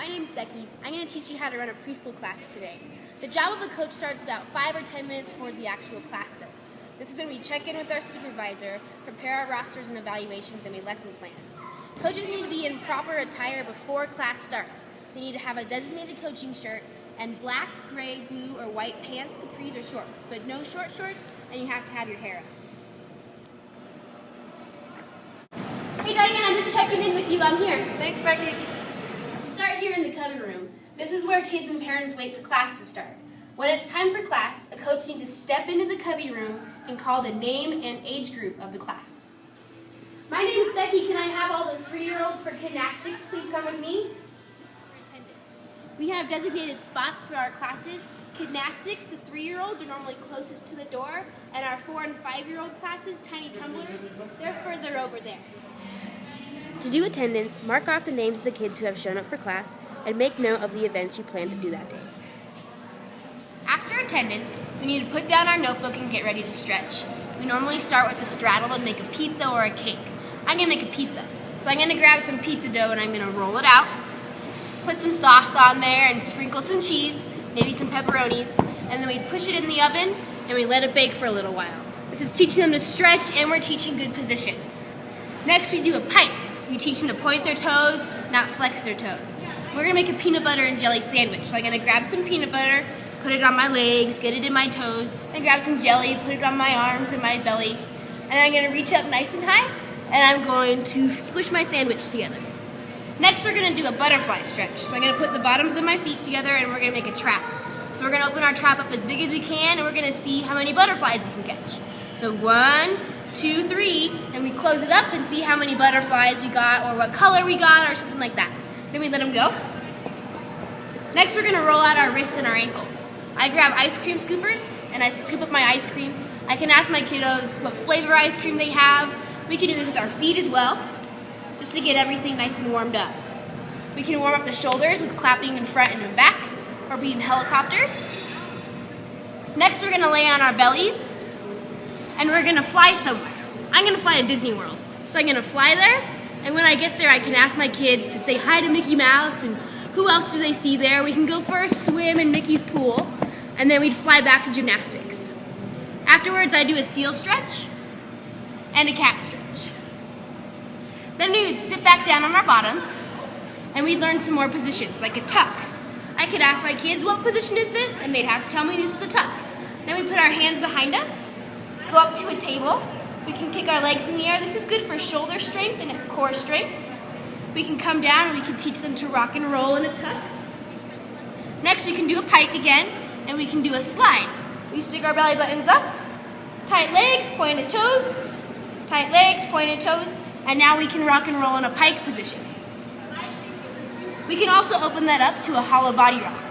My name's Becky. I'm going to teach you how to run a preschool class today. The job of a coach starts about 5 or 10 minutes before the actual class does. This is when we check in with our supervisor, prepare our rosters and evaluations, and we lesson plan. Coaches need to be in proper attire before class starts. They need to have a designated coaching shirt and black, gray, blue, or white pants, capris, or shorts, but no short shorts, and you have to have your hair up. Hey Diane, I'm just checking in with you. I'm here. Thanks, Becky. We start here in the cubby room. This is where kids and parents wait for class to start. When it's time for class, a coach needs to step into the cubby room and call the name and age group of the class. My name's Becky. Can I have all the 3-year-olds for gymnastics please come with me? We have designated spots for our classes. Gymnastics, the 3-year-olds are normally closest to the door, and our 4- and 5-year-old classes, tiny tumblers, they're further over there. To do attendance, mark off the names of the kids who have shown up for class and make note of the events you plan to do that day. After attendance, we need to put down our notebook and get ready to stretch. We normally start with a straddle and make a pizza or a cake. I'm going to make a pizza, so I'm going to grab some pizza dough and I'm going to roll it out, put some sauce on there and sprinkle some cheese, maybe some pepperonis, and then we push it in the oven and we let it bake for a little while. This is teaching them to stretch and we're teaching good positions. Next we do a pike. We teach them to point their toes, not flex their toes. We're going to make a peanut butter and jelly sandwich. So I'm going to grab some peanut butter, put it on my legs, get it in my toes, and grab some jelly, put it on my arms and my belly. And then I'm going to reach up nice and high, and I'm going to squish my sandwich together. Next we're going to do a butterfly stretch. So I'm going to put the bottoms of my feet together and we're going to make a trap. So we're going to open our trap up as big as we can and we're going to see how many butterflies we can catch. So 1, 2, 3, and we close it up and see how many butterflies we got or what color we got or something like that. Then we let them go. Next we're going to roll out our wrists and our ankles. I grab ice cream scoopers and I scoop up my ice cream. I can ask my kiddos what flavor ice cream they have. We can do this with our feet as well, just to get everything nice and warmed up. We can warm up the shoulders with clapping in front and in back, or being helicopters. Next we're going to lay on our bellies, and we're going to fly somewhere. I'm going to fly to Disney World. So I'm going to fly there, and when I get there I can ask my kids to say hi to Mickey Mouse, and who else do they see there? We can go for a swim in Mickey's pool, and then we'd fly back to gymnastics. Afterwards I do a seal stretch and a cat stretch. Then we would sit back down on our bottoms, and we'd learn some more positions, like a tuck. I could ask my kids, what position is this? And they'd have to tell me this is a tuck. Then we put our hands behind us, go up to a table. We can kick our legs in the air. This is good for shoulder strength and core strength. We can come down and we can teach them to rock and roll in a tuck. Next we can do a pike again, and we can do a slide. We stick our belly buttons up, tight legs, pointed toes, tight legs, pointed toes, and now we can rock and roll in a pike position. We can also open that up to a hollow body rock.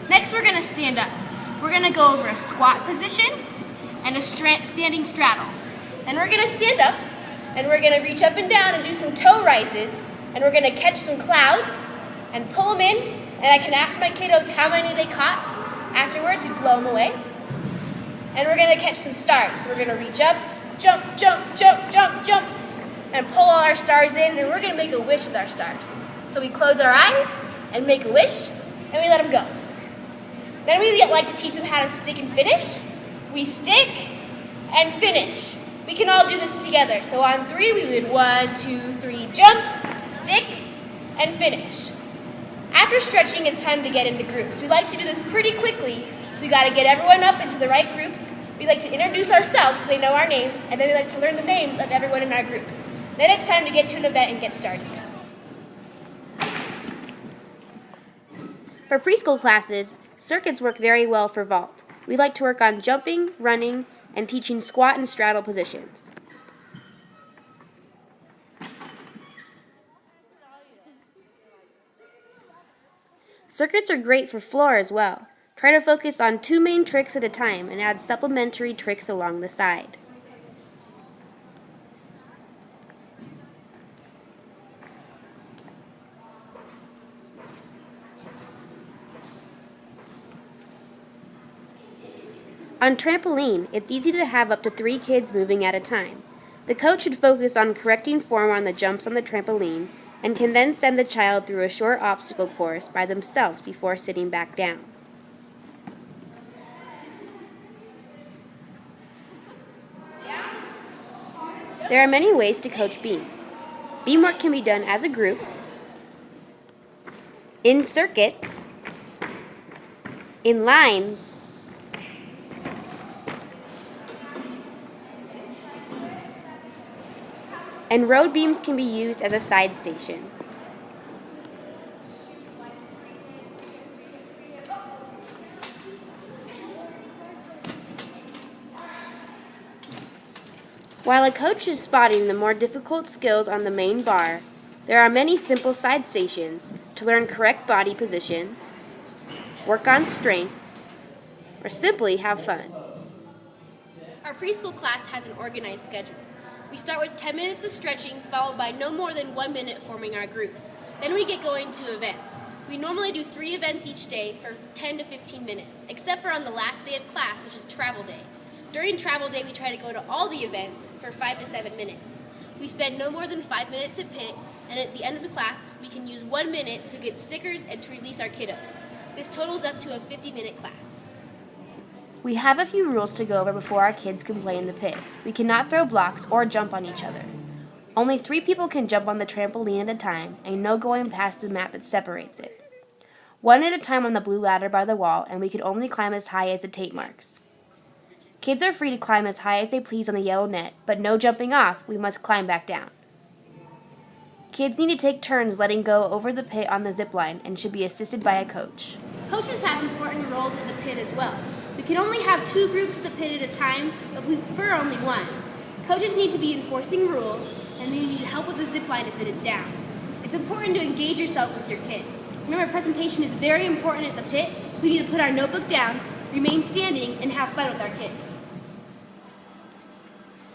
Next we're going to stand up. We're going to go over a squat position and a standing straddle. And we're going to stand up and we're going to reach up and down and do some toe rises, and we're going to catch some clouds and pull them in, and I can ask my kiddos how many they caught. Afterwards we blow them away. And we're going to catch some stars. So we're going to reach up, jump, jump, jump, jump, jump, and pull all our stars in, and we're going to make a wish with our stars. So we close our eyes and make a wish, and we let them go. Then we like to teach them how to stick and finish. We stick and finish. We can all do this together. So on 3, we would 1, 2, 3, jump, stick, and finish. After stretching, it's time to get into groups. We like to do this pretty quickly, so we got to get everyone up into the right groups. We like to introduce ourselves so they know our names, and then we like to learn the names of everyone in our group. Then it's time to get to an event and get started. For preschool classes, circuits work very well for vault. We like to work on jumping, running, and teaching squat and straddle positions. Circuits are great for floor as well. Try to focus on 2 main tricks at a time and add supplementary tricks along the side. On trampoline, it's easy to have up to 3 kids moving at a time. The coach should focus on correcting form on the jumps on the trampoline and can then send the child through a short obstacle course by themselves before sitting back down. There are many ways to coach beam. Beam work can be done as a group, in circuits, in lines, and road beams can be used as a side station. While a coach is spotting the more difficult skills on the main bar, there are many simple side stations to learn correct body positions, work on strength, or simply have fun. Our preschool class has an organized schedule. We start with 10 minutes of stretching, followed by no more than 1 minute forming our groups. Then we get going to events. We normally do 3 events each day for 10 to 15 minutes, except for on the last day of class, which is travel day. During travel day, we try to go to all the events for 5 to 7 minutes. We spend no more than 5 minutes at pit, and at the end of the class, we can use 1 minute to get stickers and to release our kiddos. This totals up to a 50-minute class. We have a few rules to go over before our kids can play in the pit. We cannot throw blocks or jump on each other. Only 3 people can jump on the trampoline at a time, and no going past the mat that separates it. 1 at a time on the blue ladder by the wall, and we can only climb as high as the tape marks. Kids are free to climb as high as they please on the yellow net, but no jumping off. We must climb back down. Kids need to take turns letting go over the pit on the zip line and should be assisted by a coach. Coaches have important roles at the pit as well. We can only have 2 groups at the pit at a time, but we prefer only 1. Coaches need to be enforcing rules, and they need help with the zip line if it is down. It's important to engage yourself with your kids. Remember, presentation is very important at the pit, so we need to put our notebook down, remain standing, and have fun with our kids.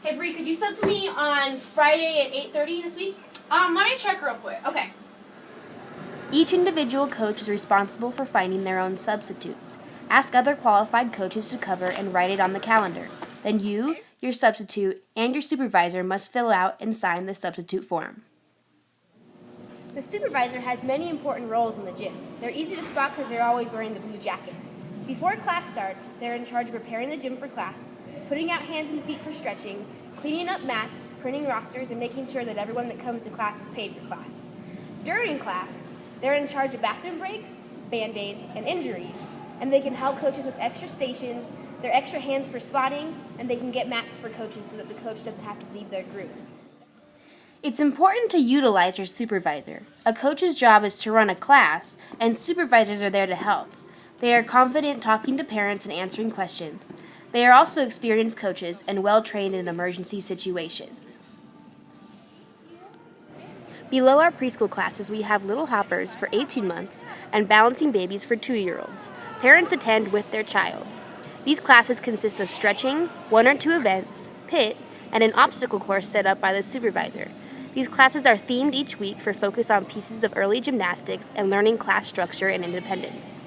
Hey, Bree, could you sub for me on Friday at 8:30 this week? Let me check real quick. Okay. Each individual coach is responsible for finding their own substitutes. Ask other qualified coaches to cover and write it on the calendar. Then you, your substitute, and your supervisor must fill out and sign the substitute form. The supervisor has many important roles in the gym. They're easy to spot because they're always wearing the blue jackets. Before class starts, they're in charge of preparing the gym for class, putting out hands and feet for stretching, cleaning up mats, printing rosters, and making sure that everyone that comes to class is paid for class. During class, they're in charge of bathroom breaks, band-aids, and injuries, and they can help coaches with extra stations, they're extra hands for spotting, and they can get mats for coaches so that the coach doesn't have to leave their group. It's important to utilize your supervisor. A coach's job is to run a class, and supervisors are there to help. They are confident talking to parents and answering questions. They are also experienced coaches and well-trained in emergency situations. Below our preschool classes, we have Little Hoppers for 18 months and Balancing Babies for 2-year-olds. Parents attend with their child. These classes consist of stretching, 1 or 2 events, pit, and an obstacle course set up by the supervisor. These classes are themed each week for focus on pieces of early gymnastics and learning class structure and independence.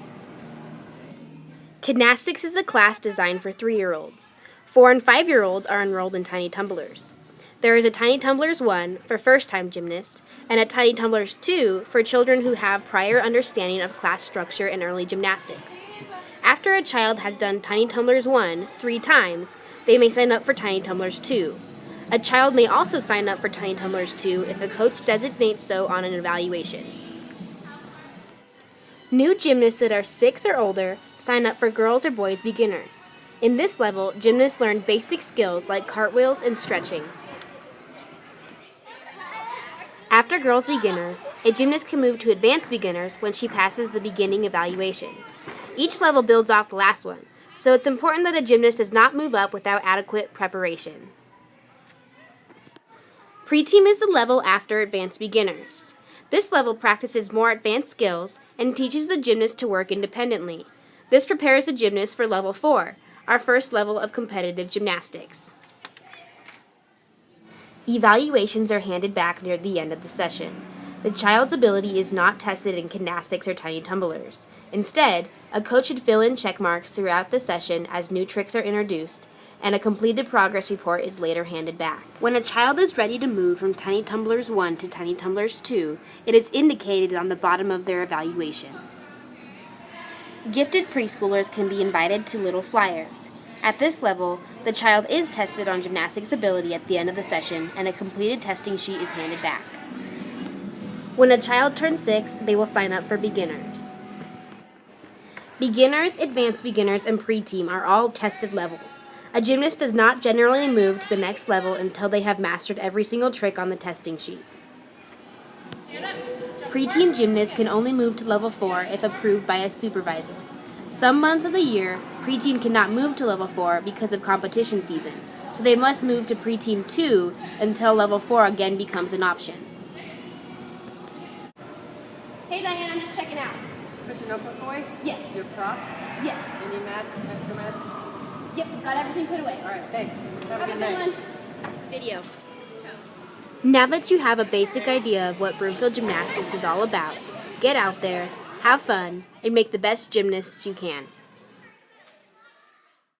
Gymnastics is a class designed for 3-year-olds. 4 and 5-year-olds are enrolled in Tiny Tumblers. There is a Tiny Tumblers 1 for first-time gymnasts and a Tiny Tumblers 2 for children who have prior understanding of class structure and early gymnastics. After a child has done Tiny Tumblers 1 3 times, they may sign up for Tiny Tumblers 2. A child may also sign up for Tiny Tumblers 2 if a coach designates so on an evaluation. New gymnasts that are 6 or older sign up for Girls or Boys Beginners. In this level, gymnasts learn basic skills like cartwheels and stretching. After Girls Beginners, a gymnast can move to Advanced Beginners when she passes the beginning evaluation. Each level builds off the last one, so it's important that a gymnast does not move up without adequate preparation. Pre-team is the level after Advanced Beginners. This level practices more advanced skills and teaches the gymnast to work independently. This prepares the gymnast for level 4, our first level of competitive gymnastics. Evaluations are handed back near the end of the session. The child's ability is not tested in gymnastics or Tiny Tumblers. Instead, a coach should fill in check marks throughout the session as new tricks are introduced, and a completed progress report is later handed back. When a child is ready to move from Tiny Tumblers 1 to Tiny Tumblers 2, it is indicated on the bottom of their evaluation. Gifted preschoolers can be invited to Little Flyers. At this level, the child is tested on gymnastics ability at the end of the session, and a completed testing sheet is handed back. When a child turns 6, they will sign up for beginners. Beginners, advanced beginners, and pre-team are all tested levels. A gymnast does not generally move to the next level until they have mastered every single trick on the testing sheet. Pre-team gymnasts can only move to level 4 if approved by a supervisor. Some months of the year, pre-team cannot move to level 4 because of competition season, so they must move to pre-team 2 until level 4 again becomes an option. Hey Diane, I'm just checking out. Put your notebook away? Yes. Your props? Yes. Any mats, extra mats? Yep, got everything put away. All right, thanks. Have Have a a good good night. one. Video. Now that you have a basic idea of what Broomfield Gymnastics is all about, get out there, have fun, and make the best gymnasts you can.